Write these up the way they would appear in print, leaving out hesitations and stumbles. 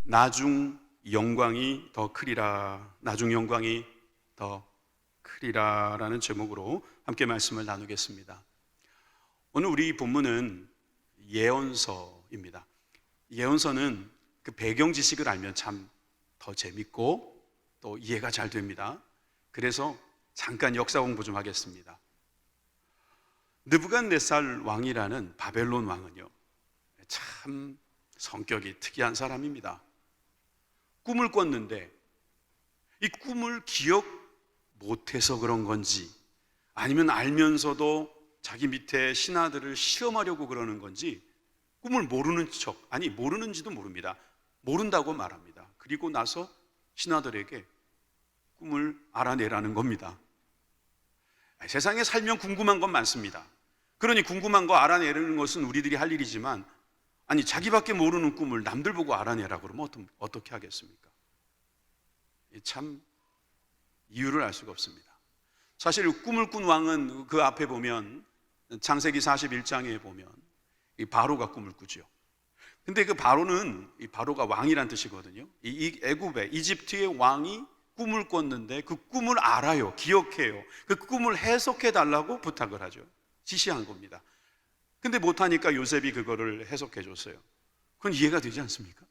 나중 영광이 더 크리라, 나중 영광이 더 크리라 라는 제목으로 함께 말씀을 나누겠습니다. 오늘 우리 본문은 예언서입니다. 예언서는 그 배경 지식을 알면 참 더 재밌고 또 이해가 잘 됩니다. 그래서 잠깐 역사 공부 좀 하겠습니다. 느부갓네살 왕이라는 바벨론 왕은요, 참 성격이 특이한 사람입니다. 꿈을 꿨는데 이 꿈을 기억 못해서 그런 건지, 아니면 알면서도 자기 밑에 신하들을 시험하려고 그러는 건지 꿈을 모르는 척, 아니 모르는지도 모릅니다. 모른다고 말합니다. 그리고 나서 신하들에게 꿈을 알아내라는 겁니다. 세상에 살면 궁금한 건 많습니다. 그러니 궁금한 거 알아내는 것은 우리들이 할 일이지만, 아니 자기밖에 모르는 꿈을 남들 보고 알아내라 그러면 어떻게 하겠습니까? 참 이유를 알 수가 없습니다. 사실 꿈을 꾼 왕은 그 앞에 보면 창세기 41장에 보면 이 바로가 꿈을 꾸죠. 근데 그 바로는, 이 바로가 왕이란 뜻이거든요. 이 애굽의 이집트의 왕이 꿈을 꿨는데 그 꿈을 알아요. 기억해요. 그 꿈을 해석해 달라고 부탁을 하죠. 지시한 겁니다. 근데 못하니까 요셉이 그거를 해석해 줬어요. 그건 이해가 되지 않습니까?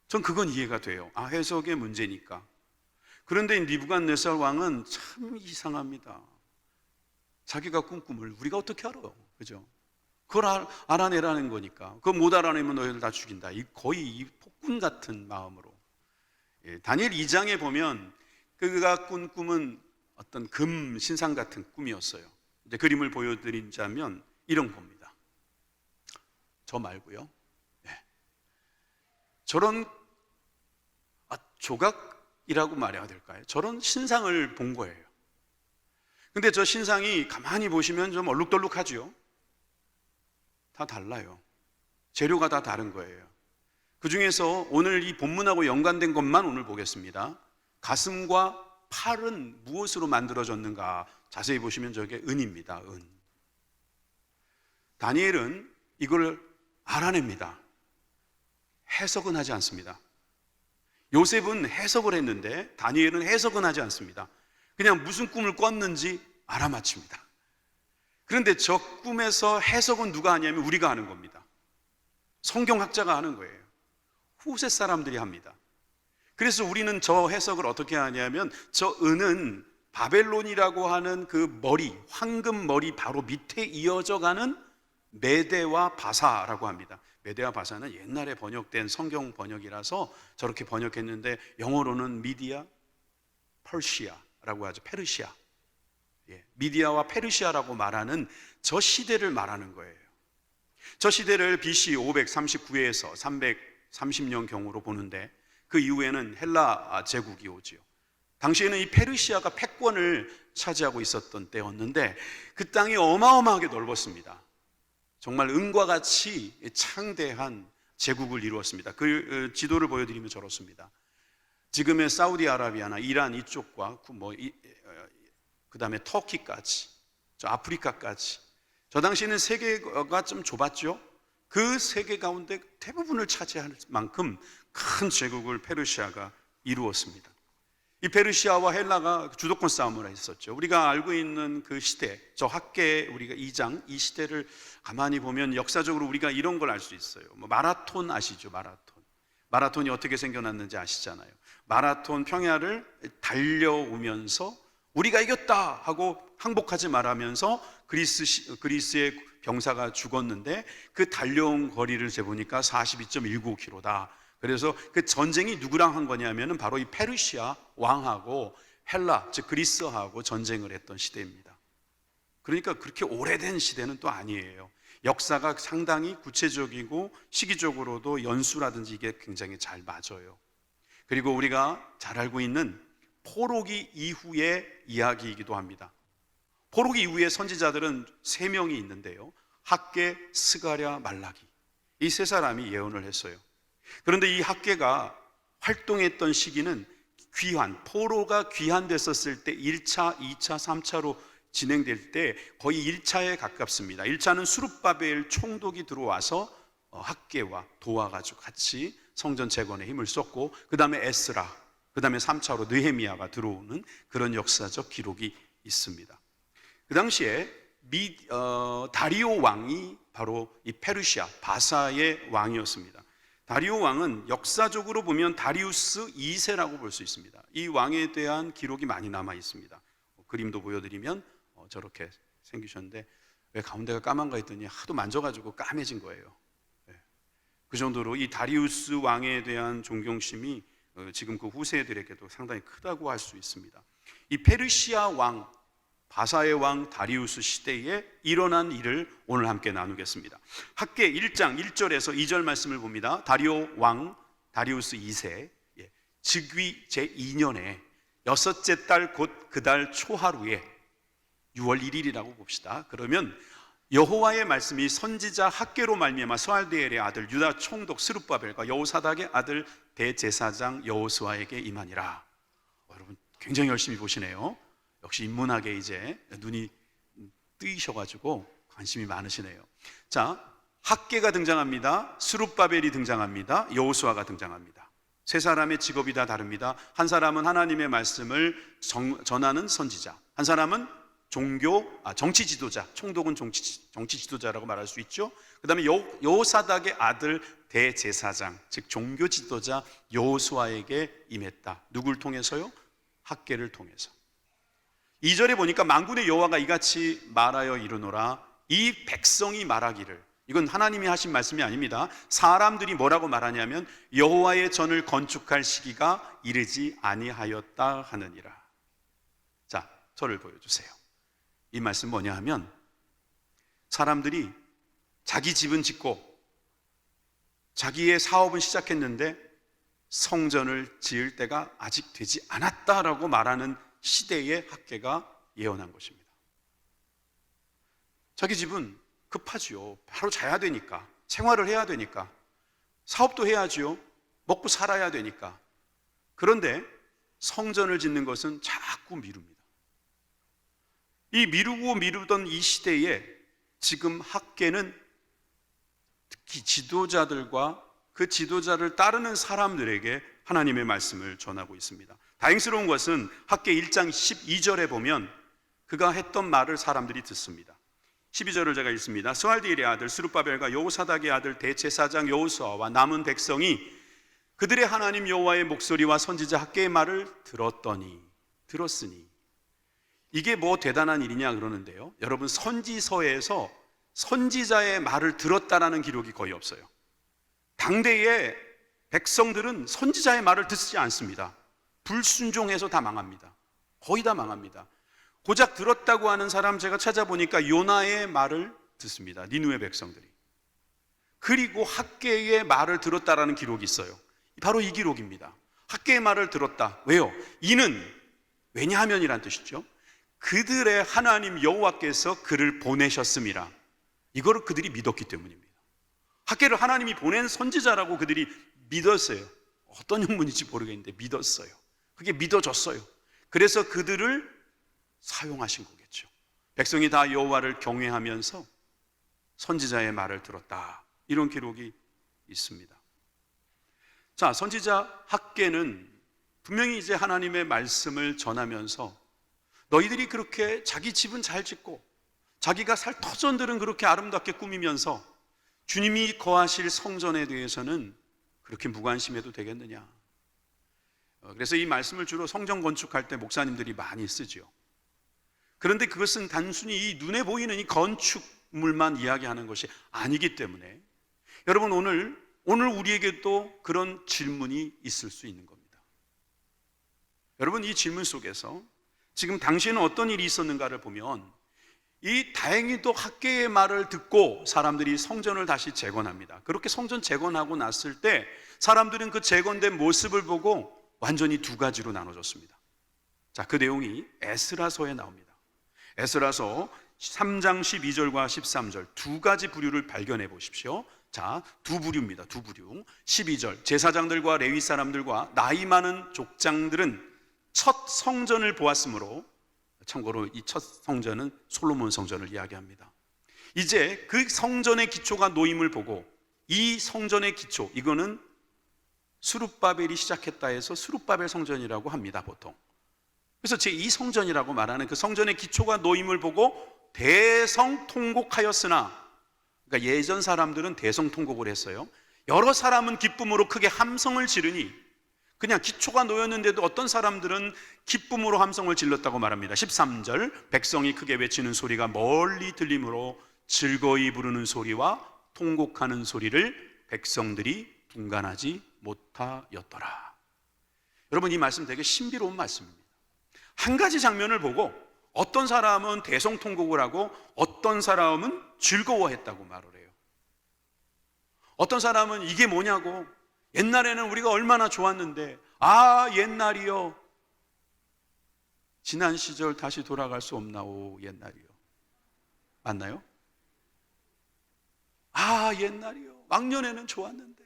전 그건 이해가 돼요. 아, 해석의 문제니까. 그런데 느부갓네살 왕은 참 이상합니다. 자기가 꾼 꿈을 우리가 어떻게 알아요? 그죠? 그걸 알아내라는 거니까. 그거 못 알아내면 너희들 다 죽인다. 거의 이 폭군 같은 마음으로. 다니엘 2장에 보면 그가 꾼 꿈은 어떤 금 신상 같은 꿈이었어요. 이제 그림을 보여드리자면 이런 겁니다. 저 말고요. 네. 저런 조각이라고 말해야 될까요? 저런 신상을 본 거예요. 근데 저 신상이 가만히 보시면 좀 얼룩덜룩하죠. 다 달라요. 재료가 다 다른 거예요. 그 중에서 오늘 이 본문하고 연관된 것만 오늘 보겠습니다. 가슴과 팔은 무엇으로 만들어졌는가? 자세히 보시면 저게 은입니다. 은. 다니엘은 이걸 알아냅니다. 해석은 하지 않습니다. 요셉은 해석을 했는데 다니엘은 해석은 하지 않습니다. 그냥 무슨 꿈을 꿨는지 알아맞힙니다. 그런데 저 꿈에서 해석은 누가 하냐면 우리가 하는 겁니다. 성경학자가 하는 거예요. 후세 사람들이 합니다. 그래서 우리는 저 해석을 어떻게 하냐면, 저 은은 바벨론이라고 하는 그 머리, 황금 머리 바로 밑에 이어져 가는 메대와 바사라고 합니다. 메대와 바사는 옛날에 번역된 성경 번역이라서 저렇게 번역했는데, 영어로는 미디아, 퍼시아라고 하죠. 페르시아. 미디아와 페르시아라고 말하는 저 시대를 말하는 거예요. 저 시대를 BC 539에서 330년 경으로 보는데, 그 이후에는 헬라 제국이 오지요. 당시에는 이 페르시아가 패권을 차지하고 있었던 때였는데 그 땅이 어마어마하게 넓었습니다. 정말 은과 같이 창대한 제국을 이루었습니다. 그 지도를 보여드리면 저렇습니다. 지금의 사우디아라비아나 이란 이쪽과 그 다음에 터키까지, 저 아프리카까지, 저 당시에는 세계가 좀 좁았죠. 그 세계 가운데 대부분을 차지할 만큼 큰 제국을 페르시아가 이루었습니다. 이 페르시아와 헬라가 주도권 싸움을 했었죠. 우리가 알고 있는 그 시대, 저 학계 우리가 2장, 이 시대를 가만히 보면 역사적으로 우리가 이런 걸 알 수 있어요. 마라톤 아시죠? 마라톤이 어떻게 생겨났는지 아시잖아요. 마라톤 평야를 달려오면서 우리가 이겼다 하고 항복하지 말하면서 그리스의 병사가 죽었는데, 그 달려온 거리를 재보니까 42.19km다. 그래서 그 전쟁이 누구랑 한 거냐면은 바로 이 페르시아 왕하고 헬라, 즉 그리스하고 전쟁을 했던 시대입니다. 그러니까 그렇게 오래된 시대는 또 아니에요. 역사가 상당히 구체적이고 시기적으로도 연수라든지 이게 굉장히 잘 맞아요. 그리고 우리가 잘 알고 있는 포로기 이후의 이야기이기도 합니다. 포로기 이후의 선지자들은 3명이 있는데요, 학계, 스가랴, 말라기, 이 3사람이 예언을 했어요. 그런데 이 학계가 활동했던 시기는 포로가 귀환됐었을 때 1차, 2차, 3차로 진행될 때 거의 1차에 가깝습니다. 1차는 수룹바벨 총독이 들어와서 학계와 도와가지고 같이 성전 재건에 힘을 썼고, 그 다음에 에스라, 그 다음에 3차로 느헤미야가 들어오는 그런 역사적 기록이 있습니다. 그 당시에 다리오 왕이 바로 이 페르시아 바사의 왕이었습니다. 다리오 왕은 역사적으로 보면 다리우스 2세라고 볼 수 있습니다. 이 왕에 대한 기록이 많이 남아 있습니다. 그림도 보여드리면 저렇게 생기셨는데, 왜 가운데가 까만가 했더니 하도 만져가지고 까매진 거예요. 그 정도로 이 다리우스 왕에 대한 존경심이 지금 그 후세들에게도 상당히 크다고 할 수 있습니다. 이 페르시아 왕, 바사의 왕 다리우스 시대에 일어난 일을 오늘 함께 나누겠습니다. 학계 1장 1절에서 2절 말씀을 봅니다. 다리오 왕 다리우스 2세 즉위 제2년에 여섯째 달 곧 그 달 초하루에 6월 1일이라고 봅시다. 그러면 여호와의 말씀이 선지자 학계로 말미암아 스알디엘의 아들 유다 총독 스룹바벨과 여호사닥의 아들 대제사장 여호수아에게 임하니라. 여러분 굉장히 열심히 보시네요. 역시 인문학에 이제 눈이 뜨이셔가지고 관심이 많으시네요. 자, 학계가 등장합니다. 스룹바벨이 등장합니다. 여호수아가 등장합니다. 세 사람의 직업이 다 다릅니다. 한 사람은 하나님의 말씀을 전하는 선지자, 한 사람은 정치 지도자, 총독은 정치 지도자라고 말할 수 있죠. 그 다음에 여호사닥의 아들 대제사장, 즉 종교 지도자 여호수아에게 임했다. 누굴 통해서요? 학계를 통해서. 2절에 보니까 만군의 여호와가 이같이 말하여 이르노라. 이 백성이 말하기를, 이건 하나님이 하신 말씀이 아닙니다. 사람들이 뭐라고 말하냐면 여호와의 전을 건축할 시기가 이르지 아니하였다 하느니라. 자, 저를 보여주세요. 이 말씀 뭐냐 하면, 사람들이 자기 집은 짓고 자기의 사업은 시작했는데 성전을 지을 때가 아직 되지 않았다라고 말하는 시대의 학계가 예언한 것입니다. 자기 집은 급하지요. 바로 자야 되니까, 생활을 해야 되니까, 사업도 해야지요. 먹고 살아야 되니까. 그런데 성전을 짓는 것은 자꾸 미룹니다. 이 미루고 미루던 이 시대에 지금 학계는 특히 지도자들과 그 지도자를 따르는 사람들에게 하나님의 말씀을 전하고 있습니다. 다행스러운 것은 학계 1장 12절에 보면 그가 했던 말을 사람들이 듣습니다. 12절을 제가 읽습니다. 스알디엘의 아들 스룹바벨과 여호사닥의 아들 대제사장 여호수아와 남은 백성이 그들의 하나님 여호와의 목소리와 선지자 학계의 말을 들었으니. 이게 뭐 대단한 일이냐 그러는데요, 여러분 선지서에서 선지자의 말을 들었다라는 기록이 거의 없어요. 당대의 백성들은 선지자의 말을 듣지 않습니다. 불순종해서 다 망합니다. 거의 다 망합니다. 고작 들었다고 하는 사람 제가 찾아보니까 요나의 말을 듣습니다. 니느웨 백성들이. 그리고 학계의 말을 들었다라는 기록이 있어요. 바로 이 기록입니다. 학계의 말을 들었다. 왜요? 이는 왜냐하면이란 뜻이죠. 그들의 하나님 여호와께서 그를 보내셨음이라. 이거를 그들이 믿었기 때문입니다. 학계를 하나님이 보낸 선지자라고 그들이 믿었어요. 어떤 형문인지 모르겠는데 믿었어요. 그게 믿어졌어요. 그래서 그들을 사용하신 거겠죠. 백성이 다 여호와를 경외하면서 선지자의 말을 들었다. 이런 기록이 있습니다. 자, 선지자 학계는 분명히 이제 하나님의 말씀을 전하면서 너희들이 그렇게 자기 집은 잘 짓고 자기가 살 터전들은 그렇게 아름답게 꾸미면서 주님이 거하실 성전에 대해서는 그렇게 무관심해도 되겠느냐. 그래서 이 말씀을 주로 성전 건축할 때 목사님들이 많이 쓰죠. 그런데 그것은 단순히 이 눈에 보이는 이 건축물만 이야기하는 것이 아니기 때문에 여러분 오늘 우리에게도 그런 질문이 있을 수 있는 겁니다. 여러분 이 질문 속에서 지금 당시에는 어떤 일이 있었는가를 보면 이 다행히도 학계의 말을 듣고 사람들이 성전을 다시 재건합니다. 그렇게 성전 재건하고 났을 때 사람들은 그 재건된 모습을 보고 완전히 두 가지로 나눠졌습니다. 자, 그 내용이 에스라서에 나옵니다. 에스라서 3장 12절과 13절 두 가지 부류를 발견해 보십시오. 자, 두 부류입니다. 두 부류. 12절 제사장들과 레위 사람들과 나이 많은 족장들은 첫 성전을 보았으므로, 참고로 이 첫 성전은 솔로몬 성전을 이야기합니다. 이제 그 성전의 기초가 놓임을 보고 이 성전의 기초, 이거는 스룹바벨이 시작했다 해서 스룹바벨 성전이라고 합니다, 보통. 그래서 제2성전이라고 말하는 그 성전의 기초가 놓임을 보고 대성통곡하였으나, 그러니까 예전 사람들은 대성통곡을 했어요. 여러 사람은 기쁨으로 크게 함성을 지르니, 그냥 기초가 놓였는데도 어떤 사람들은 기쁨으로 함성을 질렀다고 말합니다. 13절, 백성이 크게 외치는 소리가 멀리 들리므로 즐거이 부르는 소리와 통곡하는 소리를 백성들이 분간하지 못하였더라. 여러분, 이 말씀 되게 신비로운 말씀입니다. 한 가지 장면을 보고 어떤 사람은 대성통곡을 하고 어떤 사람은 즐거워했다고 말을 해요. 어떤 사람은 이게 뭐냐고, 옛날에는 우리가 얼마나 좋았는데, 아 옛날이요, 지난 시절 다시 돌아갈 수 없나오, 옛날이요. 맞나요? 아 옛날이요, 왕년에는 좋았는데,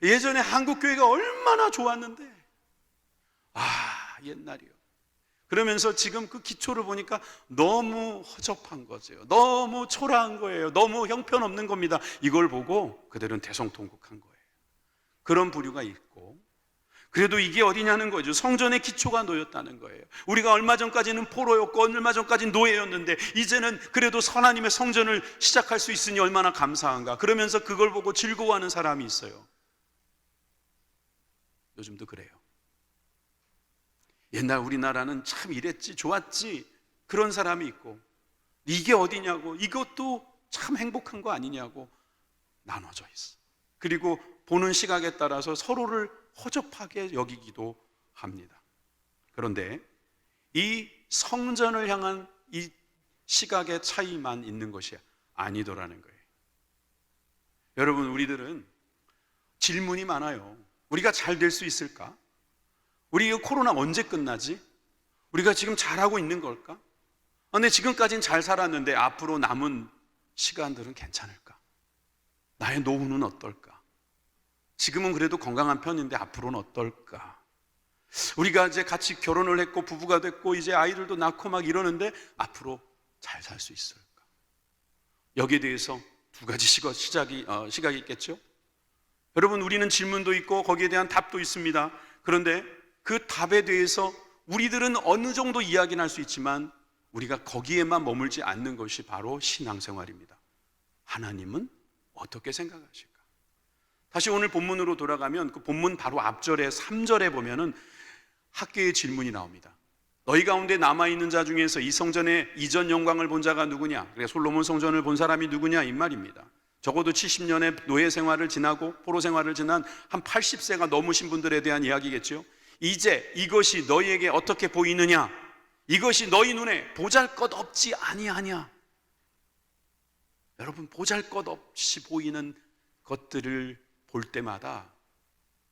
예전에 한국교회가 얼마나 좋았는데, 아 옛날이요. 그러면서 지금 그 기초를 보니까 너무 허접한 거죠. 너무 초라한 거예요. 너무 형편없는 겁니다. 이걸 보고 그들은 대성통곡한 거예요. 그런 부류가 있고, 그래도 이게 어디냐는 거죠. 성전의 기초가 놓였다는 거예요. 우리가 얼마 전까지는 포로였고 얼마 전까지는 노예였는데 이제는 그래도 하나님의 성전을 시작할 수 있으니 얼마나 감사한가. 그러면서 그걸 보고 즐거워하는 사람이 있어요. 요즘도 그래요. 옛날 우리나라는 참 이랬지, 좋았지, 그런 사람이 있고, 이게 어디냐고, 이것도 참 행복한 거 아니냐고 나눠져 있어. 그리고 보는 시각에 따라서 서로를 허접하게 여기기도 합니다. 그런데 이 성전을 향한 이 시각의 차이만 있는 것이 아니더라는 거예요. 여러분, 우리들은 질문이 많아요. 우리가 잘 될 수 있을까? 우리 이 코로나 언제 끝나지? 우리가 지금 잘하고 있는 걸까? 근데 지금까지는 잘 살았는데 앞으로 남은 시간들은 괜찮을까? 나의 노후는 어떨까? 지금은 그래도 건강한 편인데 앞으로는 어떨까? 우리가 이제 같이 결혼을 했고 부부가 됐고 이제 아이들도 낳고 막 이러는데 앞으로 잘 살 수 있을까? 여기에 대해서 두 가지 시각이 있겠죠? 여러분, 우리는 질문도 있고 거기에 대한 답도 있습니다. 그런데 그 답에 대해서 우리들은 어느 정도 이야기는 할 수 있지만 우리가 거기에만 머물지 않는 것이 바로 신앙생활입니다. 하나님은 어떻게 생각하실까? 다시 오늘 본문으로 돌아가면 그 본문 바로 앞절에 3절에 보면은 학계의 질문이 나옵니다. 너희 가운데 남아있는 자 중에서 이 성전의 이전 영광을 본 자가 누구냐? 그러니까 솔로몬 성전을 본 사람이 누구냐? 이 말입니다. 적어도 70년의 노예 생활을 지나고 포로 생활을 지난 한 80세가 넘으신 분들에 대한 이야기겠죠. 이제 이것이 너희에게 어떻게 보이느냐? 이것이 너희 눈에 보잘것없지 아니하냐? 여러분, 보잘것없이 보이는 것들을 볼 때마다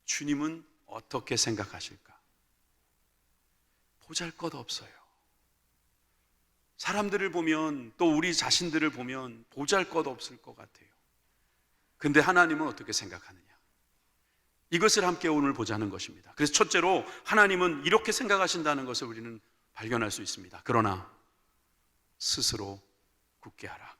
주님은 어떻게 생각하실까? 보잘것없어요. 사람들을 보면, 또 우리 자신들을 보면 보잘것없을 것 같아요. 근데 하나님은 어떻게 생각하느냐? 이것을 함께 오늘 보자는 것입니다. 그래서 첫째로 하나님은 이렇게 생각하신다는 것을 우리는 발견할 수 있습니다. 그러나 스스로 굳게 하라.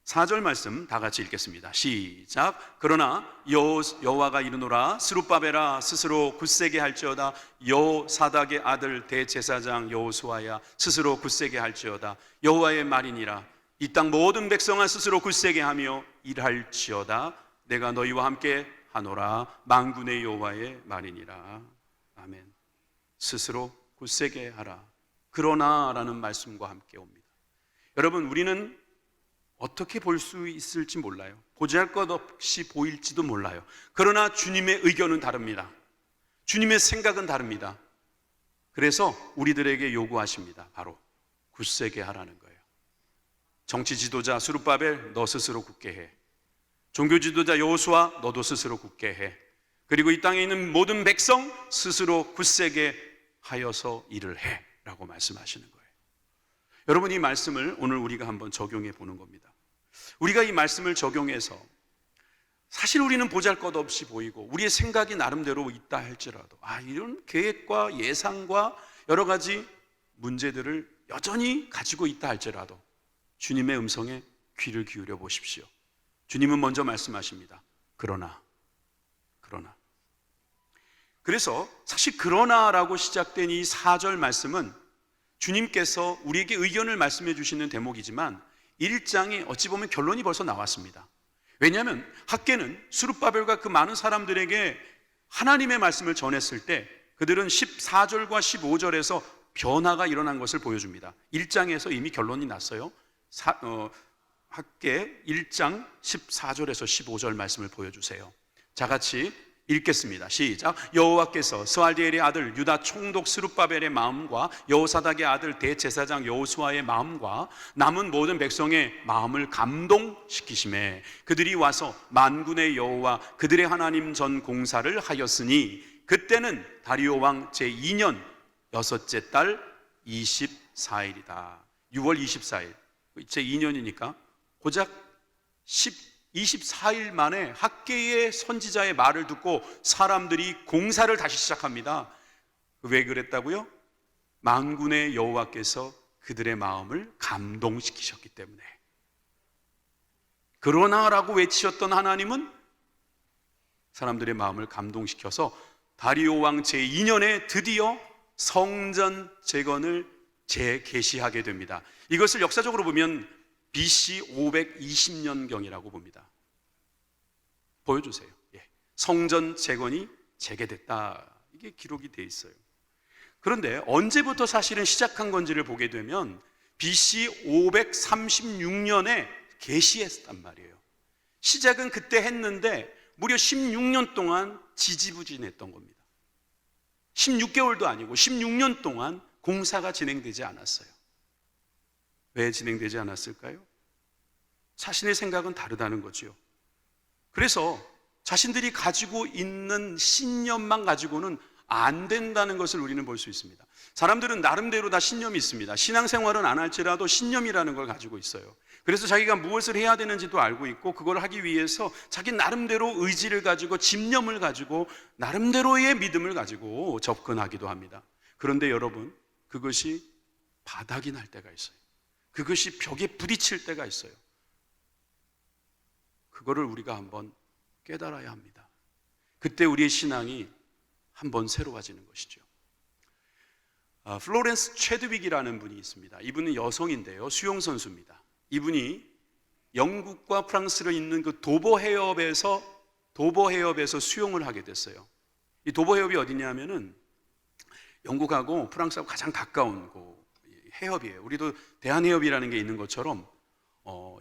4절 말씀 다 같이 읽겠습니다. 시작. 그러나 여호와가 이르노라, 스룹바벨아 스스로 굳세게 할지어다. 여호사닥의 아들 대제사장 여호수아야 스스로 굳세게 할지어다. 여호와의 말이니라. 이 땅 모든 백성아 스스로 굳세게 하며 일할지어다. 내가 너희와 함께 하노라. 만군의 여호와의 말이니라. 아멘. 스스로 굳세게 하라. 그러나 라는 말씀과 함께 옵니다. 여러분, 우리는 어떻게 볼 수 있을지 몰라요. 보잘것없이 보일지도 몰라요. 그러나 주님의 의견은 다릅니다. 주님의 생각은 다릅니다. 그래서 우리들에게 요구하십니다. 바로 굳세게 하라는 거예요. 정치 지도자 스룹바벨, 너 스스로 굳게 해. 종교 지도자 여호수아, 너도 스스로 굳게 해. 그리고 이 땅에 있는 모든 백성 스스로 굳세게 하여서 일을 해 라고 말씀하시는 거예요. 여러분, 이 말씀을 오늘 우리가 한번 적용해 보는 겁니다. 우리가 이 말씀을 적용해서 사실 우리는 보잘것없이 보이고 우리의 생각이 나름대로 있다 할지라도 이런 계획과 예상과 여러 가지 문제들을 여전히 가지고 있다 할지라도 주님의 음성에 귀를 기울여 보십시오. 주님은 먼저 말씀하십니다. 그러나 그래서 사실 그러나라고 시작된 이 4절 말씀은 주님께서 우리에게 의견을 말씀해 주시는 대목이지만 1장에 어찌 보면 결론이 벌써 나왔습니다. 왜냐하면 학개는 스룹바벨과 그 많은 사람들에게 하나님의 말씀을 전했을 때 그들은 14절과 15절에서 변화가 일어난 것을 보여줍니다. 1장에서 이미 결론이 났어요. 학개 1장 14절에서 15절 말씀을 보여주세요. 자, 같이 읽겠습니다. 시작. 여호와께서 스알디엘의 아들 유다 총독 스룹바벨의 마음과 여호사닥의 아들 대제사장 여호수아의 마음과 남은 모든 백성의 마음을 감동시키심에 그들이 와서 만군의 여호와 그들의 하나님 전 공사를 하였으니 그때는 다리오 왕 제2년 여섯째 달 24일이다. 6월 24일 제2년이니까 고작 24일 만에 학개의 선지자의 말을 듣고 사람들이 공사를 다시 시작합니다. 왜 그랬다고요? 만군의 여호와께서 그들의 마음을 감동시키셨기 때문에. 그러나라고 외치셨던 하나님은 사람들의 마음을 감동시켜서 다리오 왕 제2년에 드디어 성전 재건을 재개시하게 됩니다. 이것을 역사적으로 보면 BC 520년경이라고 봅니다. 보여주세요. 예. 성전 재건이 재개됐다. 이게 기록이 돼 있어요. 그런데 언제부터 사실은 시작한 건지를 보게 되면 BC 536년에 개시했단 말이에요. 시작은 그때 했는데 무려 16년 동안 지지부진했던 겁니다. 16개월도 아니고 16년 동안 공사가 진행되지 않았어요. 왜 진행되지 않았을까요? 자신의 생각은 다르다는 거죠. 그래서 자신들이 가지고 있는 신념만 가지고는 안 된다는 것을 우리는 볼 수 있습니다. 사람들은 나름대로 다 신념이 있습니다. 신앙생활은 안 할지라도 신념이라는 걸 가지고 있어요. 그래서 자기가 무엇을 해야 되는지도 알고 있고 그걸 하기 위해서 자기 나름대로 의지를 가지고 집념을 가지고 나름대로의 믿음을 가지고 접근하기도 합니다. 그런데 여러분, 그것이 바닥이 날 때가 있어요. 그것이 벽에 부딪힐 때가 있어요. 그거를 우리가 한번 깨달아야 합니다. 그때 우리의 신앙이 한번 새로워지는 것이죠. 플로렌스 체드윅이라는 분이 있습니다. 이분은 여성인데요, 수영 선수입니다. 이분이 영국과 프랑스를 잇는 그 도보 해협에서 수영을 하게 됐어요. 이 도보 해협이 어디냐면은 영국하고 프랑스하고 가장 가까운 해협이에요. 우리도 대한해협이라는 게 있는 것처럼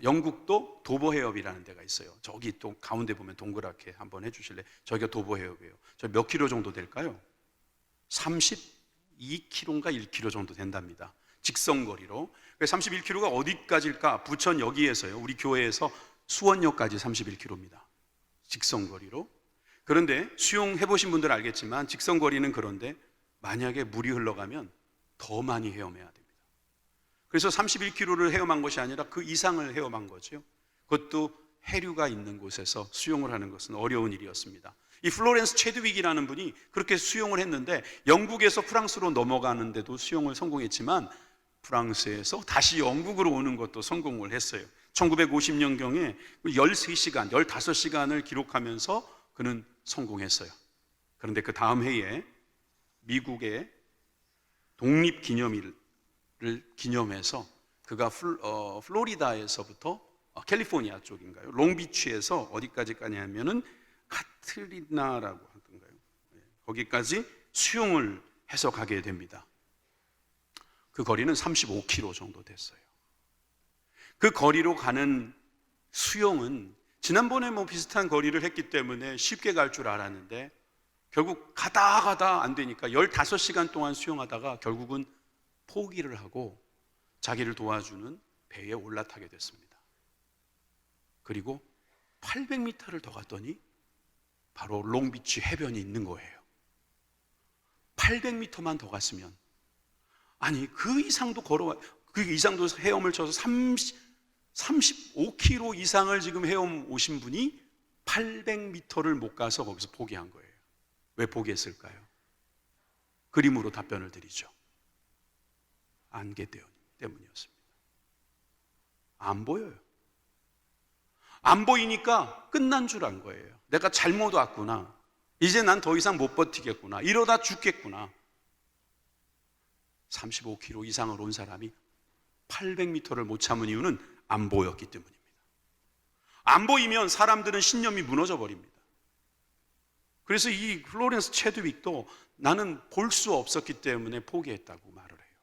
영국도 도보해협이라는 데가 있어요. 저기 또 가운데 보면 동그랗게 한번 해주실래요? 저기가 도보해협이에요. 저 몇 킬로 정도 될까요? 32킬로인가 1킬로 정도 된답니다. 직선거리로. 31킬로가 어디까지일까? 부천 여기에서요, 우리 교회에서 수원역까지 31킬로입니다. 직선거리로. 그런데 수영해 보신 분들 알겠지만 직선거리는 그런데 만약에 물이 흘러가면 더 많이 헤엄해야 됩니다. 그래서 31km를 헤엄한 것이 아니라 그 이상을 헤엄한 거죠. 그것도 해류가 있는 곳에서 수영을 하는 것은 어려운 일이었습니다. 이 플로렌스 체드윅이라는 분이 그렇게 수영을 했는데 영국에서 프랑스로 넘어가는데도 수영을 성공했지만 프랑스에서 다시 영국으로 오는 것도 성공을 했어요. 1950년경에 13시간, 15시간을 기록하면서 그는 성공했어요. 그런데 그 다음 해에 미국의 독립기념일을 기념해서 그가 플로리다에서부터 캘리포니아 쪽인가요? 롱비치에서 어디까지 가냐면은 카트리나라고 하던가요? 거기까지 수영을 해서 가게 됩니다. 그 거리는 35km 정도 됐어요. 그 거리로 가는 수영은 지난번에 비슷한 거리를 했기 때문에 쉽게 갈 줄 알았는데 결국 가다 안 되니까 15시간 동안 수영하다가 결국은 포기를 하고 자기를 도와주는 배에 올라타게 됐습니다. 그리고 800m를 더 갔더니 바로 롱비치 해변이 있는 거예요. 800m만 더 갔으면, 아니 그 이상도 헤엄을 쳐서 35km 이상을 지금 헤엄 오신 분이 800m를 못 가서 거기서 포기한 거예요. 왜 포기했을까요? 그림으로 답변을 드리죠. 안개 때문이었습니다. 안 보여요. 안 보이니까 끝난 줄 안 거예요. 내가 잘못 왔구나. 이제 난 더 이상 못 버티겠구나. 이러다 죽겠구나. 35km 이상을 온 사람이 800m를 못 참은 이유는 안 보였기 때문입니다. 안 보이면 사람들은 신념이 무너져 버립니다. 그래서 이 플로렌스 체드윅도 나는 볼 수 없었기 때문에 포기했다고 말을 해요.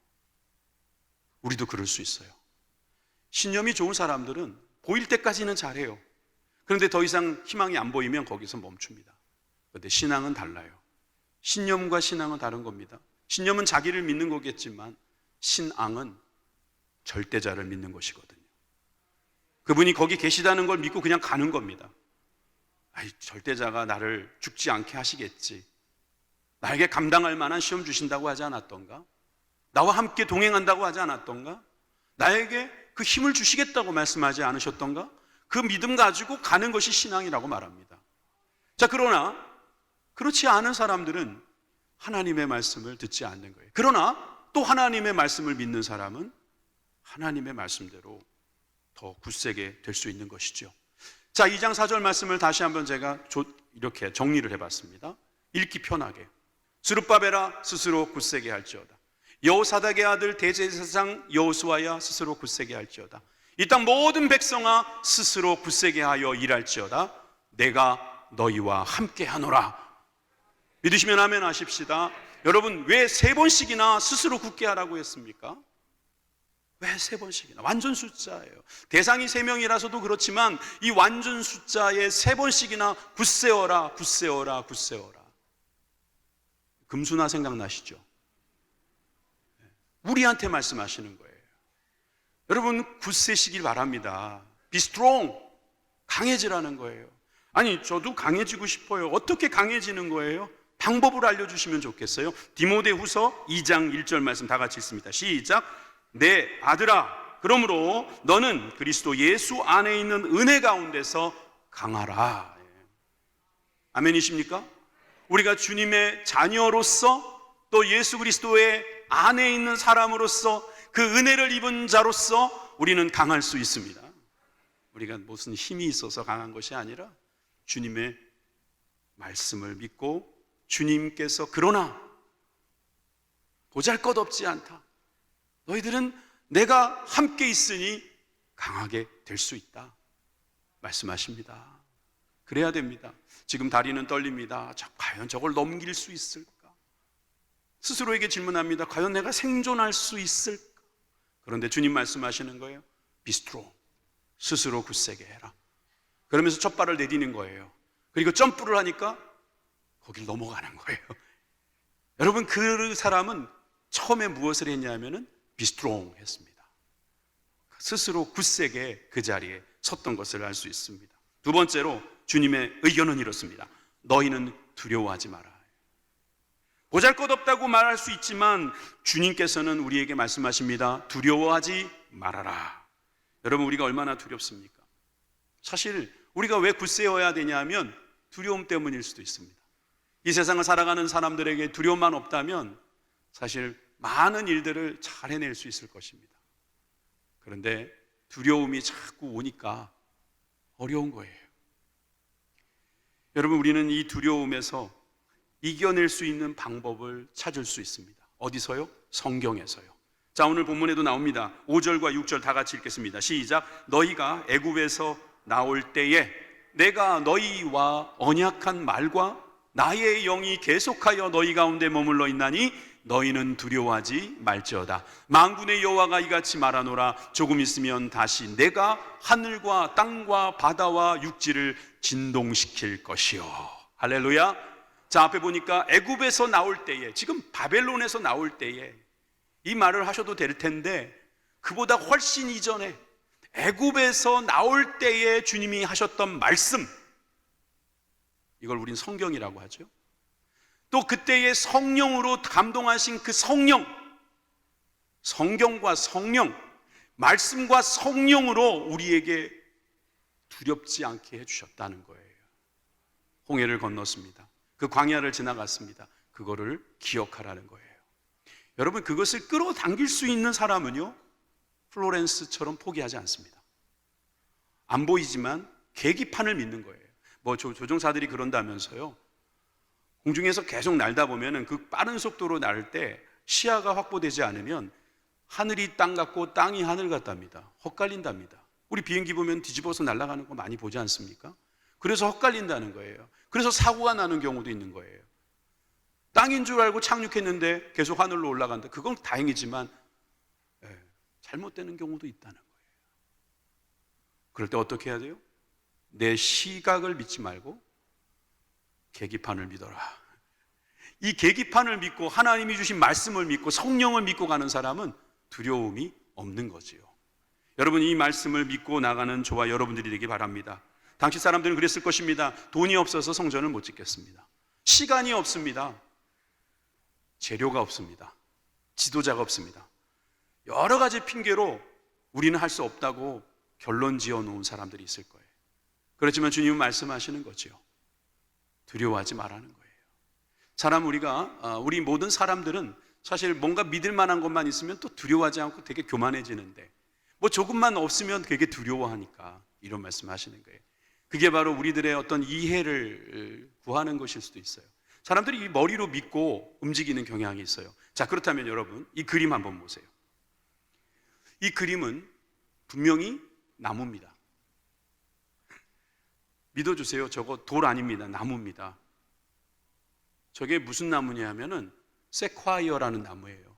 우리도 그럴 수 있어요. 신념이 좋은 사람들은 보일 때까지는 잘해요. 그런데 더 이상 희망이 안 보이면 거기서 멈춥니다. 그런데 신앙은 달라요. 신념과 신앙은 다른 겁니다. 신념은 자기를 믿는 거겠지만 신앙은 절대자를 믿는 것이거든요. 그분이 거기 계시다는 걸 믿고 그냥 가는 겁니다. 아이, 절대자가 나를 죽지 않게 하시겠지. 나에게 감당할 만한 시험 주신다고 하지 않았던가? 나와 함께 동행한다고 하지 않았던가? 나에게 그 힘을 주시겠다고 말씀하지 않으셨던가? 그 믿음 가지고 가는 것이 신앙이라고 말합니다. 자, 그러나 그렇지 않은 사람들은 하나님의 말씀을 듣지 않는 거예요. 그러나 또 하나님의 말씀을 믿는 사람은 하나님의 말씀대로 더 굳세게 될 수 있는 것이죠. 자, 2장 4절 말씀을 다시 한번 제가 이렇게 정리를 해봤습니다. 읽기 편하게. 스룹바벨아 스스로 굳세게 할지어다. 여호사닥의 아들 대제사장 여호수아야 스스로 굳세게 할지어다. 이 땅 모든 백성아 스스로 굳세게 하여 일할지어다. 내가 너희와 함께 하노라. 믿으시면 아멘 하십시다. 여러분, 왜 3번씩이나 스스로 굳게 하라고 했습니까? 왜 3번씩이나? 완전 숫자예요. 대상이 3명이라서도 그렇지만 이 완전 숫자에 3번씩이나 굳세어라, 굳세어라, 굳세어라. 금수나 생각나시죠? 우리한테 말씀하시는 거예요. 여러분, 굳세시길 바랍니다. Be strong. 강해지라는 거예요. 아니, 저도 강해지고 싶어요. 어떻게 강해지는 거예요? 방법을 알려주시면 좋겠어요. 디모데후서 2장 1절 말씀 다 같이 읽습니다. 시작. 내 아들아, 그러므로 너는 그리스도 예수 안에 있는 은혜 가운데서 강하라. 아멘이십니까? 우리가 주님의 자녀로서 또 예수 그리스도의 안에 있는 사람으로서 그 은혜를 입은 자로서 우리는 강할 수 있습니다. 우리가 무슨 힘이 있어서 강한 것이 아니라 주님의 말씀을 믿고 주님께서 그러나 보잘것없지 않다. 너희들은 내가 함께 있으니 강하게 될 수 있다 말씀하십니다. 그래야 됩니다. 지금 다리는 떨립니다. 과연 저걸 넘길 수 있을까? 스스로에게 질문합니다. 과연 내가 생존할 수 있을까? 그런데 주님 말씀하시는 거예요. Be strong. 스스로 굳세게 해라. 그러면서 첫 발을 내디는 거예요. 그리고 점프를 하니까 거길 넘어가는 거예요. 여러분, 그 사람은 처음에 무엇을 했냐면은 Be strong 했습니다. 스스로 굳세게 그 자리에 섰던 것을 알 수 있습니다. 두 번째로 주님의 의견은 이렇습니다. 너희는 두려워하지 마라. 보잘것없다고 말할 수 있지만 주님께서는 우리에게 말씀하십니다. 두려워하지 말아라. 여러분, 우리가 얼마나 두렵습니까? 사실 우리가 왜 굳세어야 되냐 하면 두려움 때문일 수도 있습니다. 이 세상을 살아가는 사람들에게 두려움만 없다면 사실 많은 일들을 잘 해낼 수 있을 것입니다. 그런데 두려움이 자꾸 오니까 어려운 거예요. 여러분, 우리는 이 두려움에서 이겨낼 수 있는 방법을 찾을 수 있습니다. 어디서요? 성경에서요. 자, 오늘 본문에도 나옵니다. 5절과 6절 다 같이 읽겠습니다. 시작. 너희가 애굽에서 나올 때에 내가 너희와 언약한 말과 나의 영이 계속하여 너희 가운데 머물러 있나니 너희는 두려워하지 말지어다. 만군의 여호와가 이같이 말하노라. 조금 있으면 다시 내가 하늘과 땅과 바다와 육지를 진동시킬 것이요. 할렐루야. 자, 앞에 보니까 애굽에서 나올 때에, 지금 바벨론에서 나올 때에 이 말을 하셔도 될 텐데 그보다 훨씬 이전에 애굽에서 나올 때에 주님이 하셨던 말씀, 이걸 우린 성경이라고 하죠. 또 그때의 성령으로 감동하신 그 성령, 성경과 성령, 말씀과 성령으로 우리에게 두렵지 않게 해주셨다는 거예요. 홍해를 건넜습니다. 그 광야를 지나갔습니다. 그거를 기억하라는 거예요. 여러분, 그것을 끌어당길 수 있는 사람은요, 플로렌스처럼 포기하지 않습니다. 안 보이지만 계기판을 믿는 거예요. 뭐 조종사들이 그런다면서요. 공중에서 계속 날다 보면은 그 빠른 속도로 날 때 시야가 확보되지 않으면 하늘이 땅 같고 땅이 하늘 같답니다. 헛갈린답니다. 우리 비행기 보면 뒤집어서 날아가는 거 많이 보지 않습니까? 그래서 헛갈린다는 거예요. 그래서 사고가 나는 경우도 있는 거예요. 땅인 줄 알고 착륙했는데 계속 하늘로 올라간다. 그건 다행이지만 잘못되는 경우도 있다는 거예요. 그럴 때 어떻게 해야 돼요? 내 시각을 믿지 말고 계기판을 믿어라. 이 계기판을 믿고 하나님이 주신 말씀을 믿고 성령을 믿고 가는 사람은 두려움이 없는 거지요. 여러분, 이 말씀을 믿고 나가는 저와 여러분들이 되기 바랍니다. 당시 사람들은 그랬을 것입니다. 돈이 없어서 성전을 못 짓겠습니다. 시간이 없습니다. 재료가 없습니다. 지도자가 없습니다. 여러 가지 핑계로 우리는 할 수 없다고 결론 지어 놓은 사람들이 있을 거예요. 그렇지만 주님은 말씀하시는 거지요. 두려워하지 말라는 거예요. 우리 모든 사람들은 사실 뭔가 믿을 만한 것만 있으면 또 두려워하지 않고 되게 교만해지는데 뭐 조금만 없으면 되게 두려워하니까 이런 말씀 하시는 거예요. 그게 바로 우리들의 어떤 이해를 구하는 것일 수도 있어요. 사람들이 이 머리로 믿고 움직이는 경향이 있어요. 자, 그렇다면 여러분, 이 그림 한번 보세요. 이 그림은 분명히 나무입니다. 믿어주세요. 저거 돌 아닙니다. 나무입니다. 저게 무슨 나무냐 하면은 세콰이어라는 나무예요.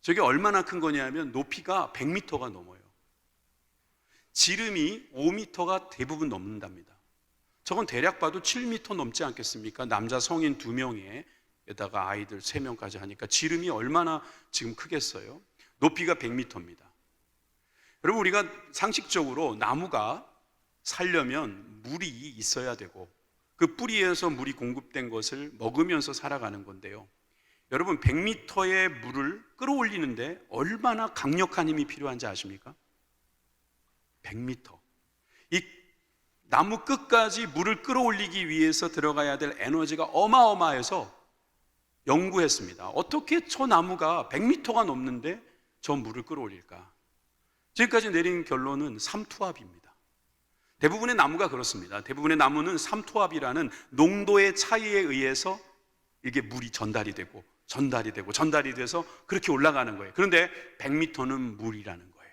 저게 얼마나 큰 거냐 면 높이가 100m가 넘어요. 지름이 5m가 대부분 넘는답니다. 저건 대략 봐도 7m 넘지 않겠습니까? 남자 성인 2명에다가 아이들 3명까지 하니까 지름이 얼마나 지금 크겠어요? 높이가 100m입니다. 여러분, 우리가 상식적으로 나무가 살려면 물이 있어야 되고 그 뿌리에서 물이 공급된 것을 먹으면서 살아가는 건데요. 여러분, 100m의 물을 끌어올리는데 얼마나 강력한 힘이 필요한지 아십니까? 100m. 이 나무 끝까지 물을 끌어올리기 위해서 들어가야 될 에너지가 어마어마해서 연구했습니다. 어떻게 저 나무가 100m가 넘는데 저 물을 끌어올릴까? 지금까지 내린 결론은 삼투압입니다. 대부분의 나무가 그렇습니다. 대부분의 나무는 삼투압이라는 농도의 차이에 의해서 이게 물이 전달이 돼서 그렇게 올라가는 거예요. 그런데 100m는 물이라는 거예요.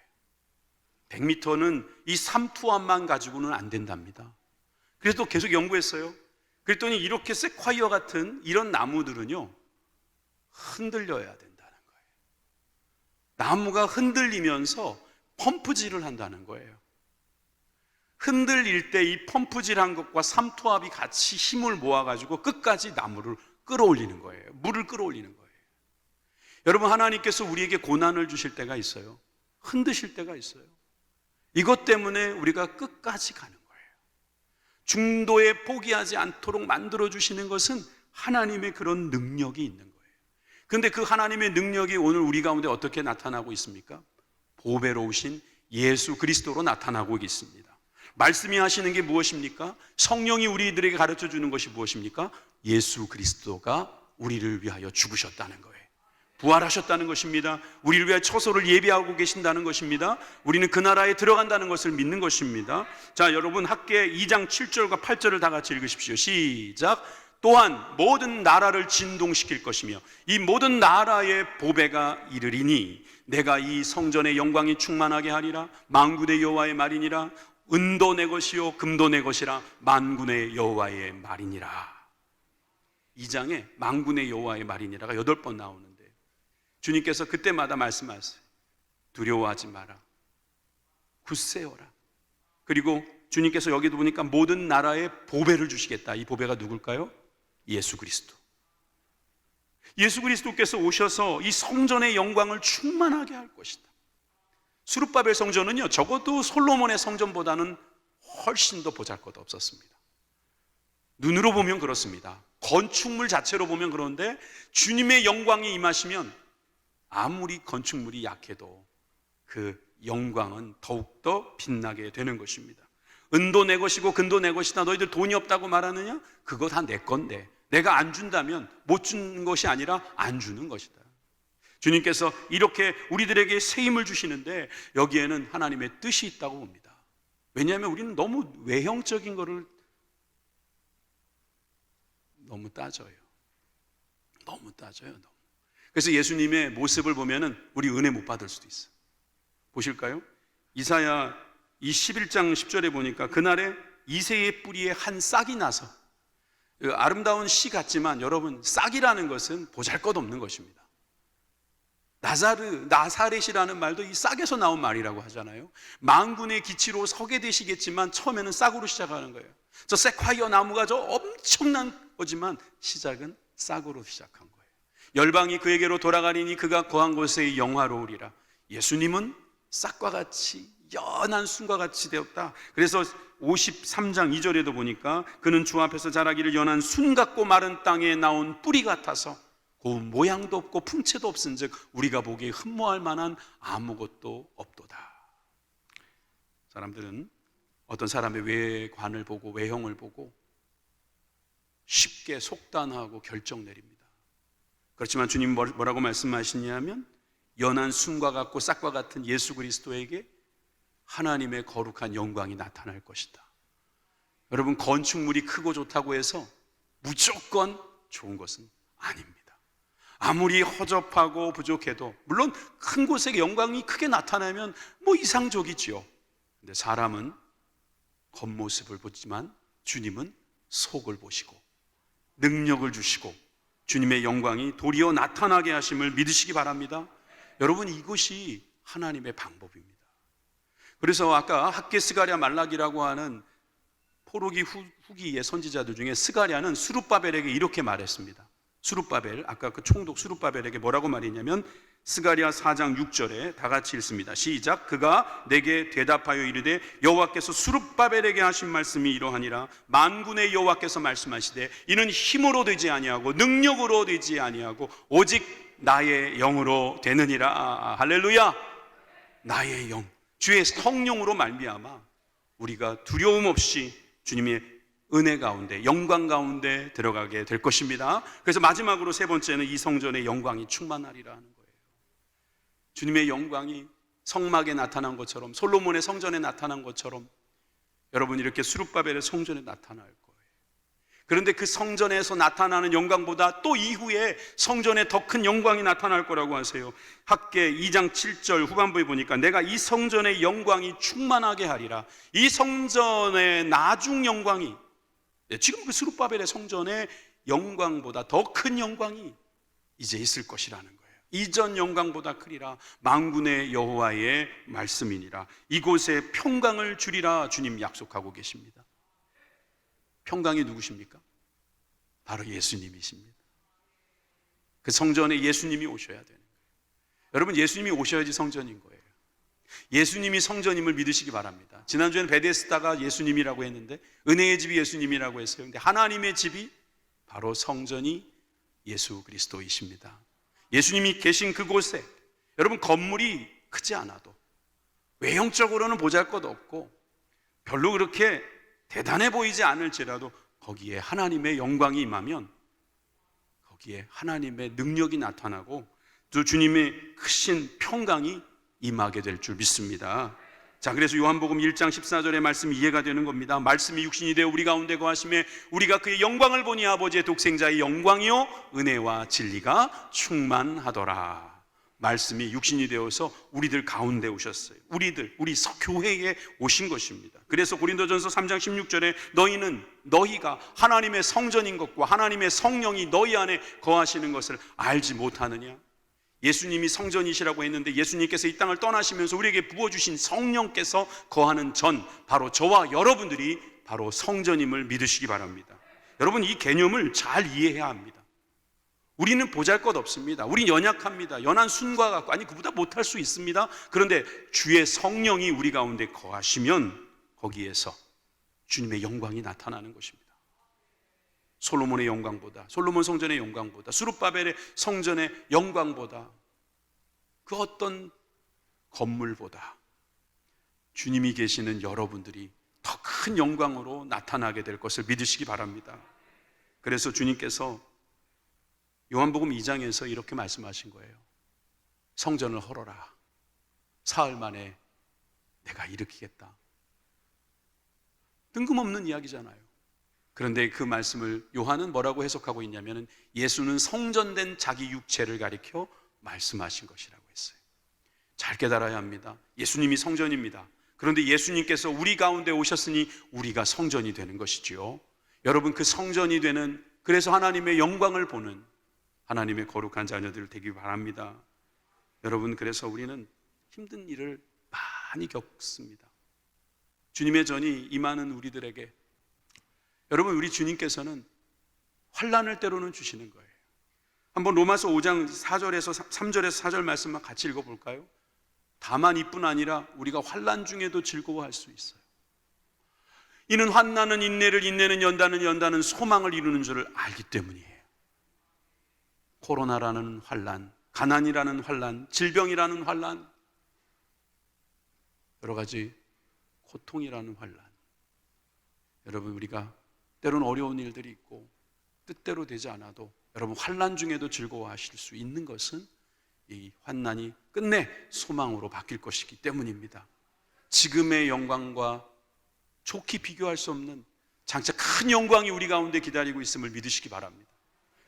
100m는 이 삼투압만 가지고는 안 된답니다. 그래서 계속 연구했어요. 그랬더니 이렇게 세콰이어 같은 이런 나무들은요, 흔들려야 된다는 거예요. 나무가 흔들리면서 펌프질을 한다는 거예요. 흔들릴 때 이 펌프질한 것과 삼투압이 같이 힘을 모아가지고 끝까지 나무를 끌어올리는 거예요. 물을 끌어올리는 거예요. 여러분, 하나님께서 우리에게 고난을 주실 때가 있어요. 흔드실 때가 있어요. 이것 때문에 우리가 끝까지 가는 거예요. 중도에 포기하지 않도록 만들어주시는 것은 하나님의 그런 능력이 있는 거예요. 그런데 그 하나님의 능력이 오늘 우리 가운데 어떻게 나타나고 있습니까? 보배로우신 예수 그리스도로 나타나고 있습니다. 말씀이 하시는 게 무엇입니까? 성령이 우리들에게 가르쳐 주는 것이 무엇입니까? 예수 그리스도가 우리를 위하여 죽으셨다는 거예요. 부활하셨다는 것입니다. 우리를 위하여 처소를 예비하고 계신다는 것입니다. 우리는 그 나라에 들어간다는 것을 믿는 것입니다. 자, 여러분, 학개 2장 7절과 8절을 다 같이 읽으십시오. 시작. 또한 모든 나라를 진동시킬 것이며 이 모든 나라의 보배가 이르리니 내가 이 성전의 영광이 충만하게 하리라. 만군의 여호와의 말이니라. 은도 내 것이요 금도 내 것이라. 만군의 여호와의 말이니라. 2장에 만군의 여호와의 말이니라가 8번 나오는데 주님께서 그때마다 말씀하세요. 두려워하지 마라. 굳세어라. 그리고 주님께서 여기도 보니까 모든 나라에 보배를 주시겠다. 이 보배가 누굴까요? 예수 그리스도. 예수 그리스도께서 오셔서 이 성전의 영광을 충만하게 할 것이다. 수룹바벨 성전은요, 적어도 솔로몬의 성전보다는 훨씬 더 보잘것 없었습니다. 눈으로 보면 그렇습니다. 건축물 자체로 보면 그런데 주님의 영광이 임하시면 아무리 건축물이 약해도 그 영광은 더욱더 빛나게 되는 것입니다. 은도 내 것이고 금도 내 것이다. 너희들 돈이 없다고 말하느냐? 그거 다 내 건데 내가 안 준다면 못 주는 것이 아니라 안 주는 것이다. 주님께서 이렇게 우리들에게 새 힘을 주시는데 여기에는 하나님의 뜻이 있다고 봅니다. 왜냐하면 우리는 너무 외형적인 거를 너무 따져요. 너무 따져요. 너무. 그래서 예수님의 모습을 보면은 우리 은혜 못 받을 수도 있어요. 보실까요? 이사야 이 11장 10절에 보니까 그날에 이새의 뿌리에 한 싹이 나서, 아름다운 시 같지만 여러분, 싹이라는 것은 보잘것없는 것입니다. 나사렛이라는 말도 이 싹에서 나온 말이라고 하잖아요. 만군의 기치로 서게 되시겠지만 처음에는 싹으로 시작하는 거예요. 저 세콰이어 나무가 저 엄청난 거지만 시작은 싹으로 시작한 거예요. 열방이 그에게로 돌아가리니 그가 거한 곳에 영화로우리라. 예수님은 싹과 같이 연한 순과 같이 되었다. 그래서 53장 2절에도 보니까 그는 주 앞에서 자라기를 연한 순 같고 마른 땅에 나온 뿌리 같아서 고운 모양도 없고 풍채도 없은즉 우리가 보기에 흠모할 만한 아무것도 없도다. 사람들은 어떤 사람의 외관을 보고 외형을 보고 쉽게 속단하고 결정 내립니다. 그렇지만 주님 뭐라고 말씀하시냐면 연한 순과 같고 싹과 같은 예수 그리스도에게 하나님의 거룩한 영광이 나타날 것이다. 여러분, 건축물이 크고 좋다고 해서 무조건 좋은 것은 아닙니다. 아무리 허접하고 부족해도, 물론 큰 곳에 영광이 크게 나타나면 뭐 이상적이지요. 근데 사람은 겉모습을 보지만 주님은 속을 보시고 능력을 주시고 주님의 영광이 도리어 나타나게 하심을 믿으시기 바랍니다. 여러분, 이것이 하나님의 방법입니다. 그래서 아까 학개 스가랴 말라기라고 하는 포로기 후기의 선지자들 중에 스가랴는 스룹바벨에게 이렇게 말했습니다. 스룹바벨, 아까 그 총독 스룹바벨에게 뭐라고 말했냐면 스가랴 4장 6절에 다 같이 읽습니다. 시작. 그가 내게 대답하여 이르되 여호와께서 스룹바벨에게 하신 말씀이 이러하니라. 만군의 여호와께서 말씀하시되 이는 힘으로 되지 아니하고 능력으로 되지 아니하고 오직 나의 영으로 되느니라. 할렐루야. 나의 영, 주의 성령으로 말미암아 우리가 두려움 없이 주님의 은혜 가운데, 영광 가운데 들어가게 될 것입니다. 그래서 마지막으로 세 번째는 이 성전의 영광이 충만하리라 하는 거예요. 주님의 영광이 성막에 나타난 것처럼, 솔로몬의 성전에 나타난 것처럼 여러분 이렇게 스룹바벨의 성전에 나타날 거예요. 그런데 그 성전에서 나타나는 영광보다 또 이후에 성전에 더 큰 영광이 나타날 거라고 하세요. 학개 2장 7절 후반부에 보니까 내가 이 성전의 영광이 충만하게 하리라. 이 성전의 나중 영광이, 지금 그 스룹바벨의 성전의 영광보다 더 큰 영광이 이제 있을 것이라는 거예요. 이전 영광보다 크리라. 만군의 여호와의 말씀이니라. 이곳에 평강을 주리라. 주님 약속하고 계십니다. 평강이 누구십니까? 바로 예수님이십니다. 그 성전에 예수님이 오셔야 되는 거예요. 여러분, 예수님이 오셔야지 성전인 거예요. 예수님이 성전임을 믿으시기 바랍니다. 지난주에는 베데스다가 예수님이라고 했는데 은혜의 집이 예수님이라고 했어요. 근데 하나님의 집이 바로 성전이 예수 그리스도이십니다. 예수님이 계신 그곳에 여러분 건물이 크지 않아도 외형적으로는 보잘것없고 별로 그렇게 대단해 보이지 않을지라도 거기에 하나님의 영광이 임하면 거기에 하나님의 능력이 나타나고 또 주님의 크신 평강이 임하게 될 줄 믿습니다. 자, 그래서 요한복음 1장 14절의 말씀이 이해가 되는 겁니다. 말씀이 육신이 되어 우리 가운데 거하심에 우리가 그의 영광을 보니 아버지의 독생자의 영광이요 은혜와 진리가 충만하더라. 말씀이 육신이 되어서 우리들 가운데 오셨어요. 우리 교회에 오신 것입니다. 그래서 고린도전서 3장 16절에 너희가 하나님의 성전인 것과 하나님의 성령이 너희 안에 거하시는 것을 알지 못하느냐. 예수님이 성전이시라고 했는데 예수님께서 이 땅을 떠나시면서 우리에게 부어주신 성령께서 거하는 전, 바로 저와 여러분들이 바로 성전임을 믿으시기 바랍니다. 여러분, 이 개념을 잘 이해해야 합니다. 우리는 보잘것없습니다. 우린 연약합니다. 연한 순과 같고, 아니 그보다 못할 수 있습니다. 그런데 주의 성령이 우리 가운데 거하시면 거기에서 주님의 영광이 나타나는 것입니다. 솔로몬의 영광보다, 솔로몬 성전의 영광보다, 스룹바벨의 성전의 영광보다, 그 어떤 건물보다 주님이 계시는 여러분들이 더 큰 영광으로 나타나게 될 것을 믿으시기 바랍니다. 그래서 주님께서 요한복음 2장에서 이렇게 말씀하신 거예요. 성전을 헐어라. 사흘 만에 내가 일으키겠다. 뜬금없는 이야기잖아요. 그런데 그 말씀을 요한은 뭐라고 해석하고 있냐면 예수는 성전된 자기 육체를 가리켜 말씀하신 것이라고 했어요. 잘 깨달아야 합니다. 예수님이 성전입니다. 그런데 예수님께서 우리 가운데 오셨으니 우리가 성전이 되는 것이지요. 여러분, 그 성전이 되는, 그래서 하나님의 영광을 보는 하나님의 거룩한 자녀들 되기 바랍니다. 여러분, 그래서 우리는 힘든 일을 많이 겪습니다. 주님의 전이 임하는 우리들에게, 여러분, 우리 주님께서는 환난을 때로는 주시는 거예요. 한번 로마서 5장 4절에서 3절에서 4절 말씀만 같이 읽어볼까요? 다만 이뿐 아니라 우리가 환난 중에도 즐거워할 수 있어요. 이는 환난은 인내를, 인내는 연단은, 연단은 소망을 이루는 줄을 알기 때문이에요. 코로나라는 환난, 가난이라는 환난, 질병이라는 환난, 여러 가지 고통이라는 환난, 여러분, 우리가 때로는 어려운 일들이 있고 뜻대로 되지 않아도 여러분 환난 중에도 즐거워하실 수 있는 것은 이 환난이 끝내 소망으로 바뀔 것이기 때문입니다. 지금의 영광과 좋게 비교할 수 없는 장차 큰 영광이 우리 가운데 기다리고 있음을 믿으시기 바랍니다.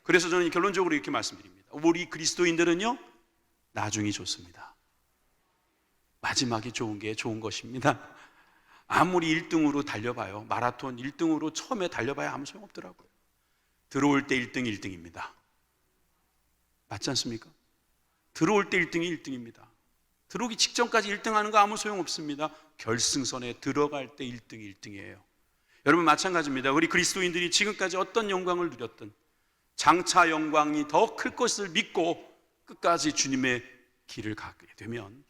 그래서 저는 결론적으로 이렇게 말씀드립니다. 우리 그리스도인들은요, 나중이 좋습니다. 마지막이 좋은 게 좋은 것입니다. 아무리 1등으로 달려봐요, 마라톤 1등으로 처음에 달려봐야 아무 소용없더라고요. 들어올 때 1등이 1등입니다. 맞지 않습니까? 들어올 때 1등이 1등입니다. 들어오기 직전까지 1등 하는 거 아무 소용없습니다. 결승선에 들어갈 때 1등이 1등이에요. 여러분, 마찬가지입니다. 우리 그리스도인들이 지금까지 어떤 영광을 누렸든 장차 영광이 더 클 것을 믿고 끝까지 주님의 길을 가게 되면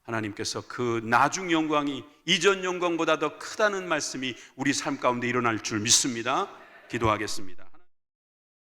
하나님께서 그 나중 영광이 이전 영광보다 더 크다는 말씀이 우리 삶 가운데 일어날 줄 믿습니다. 기도하겠습니다.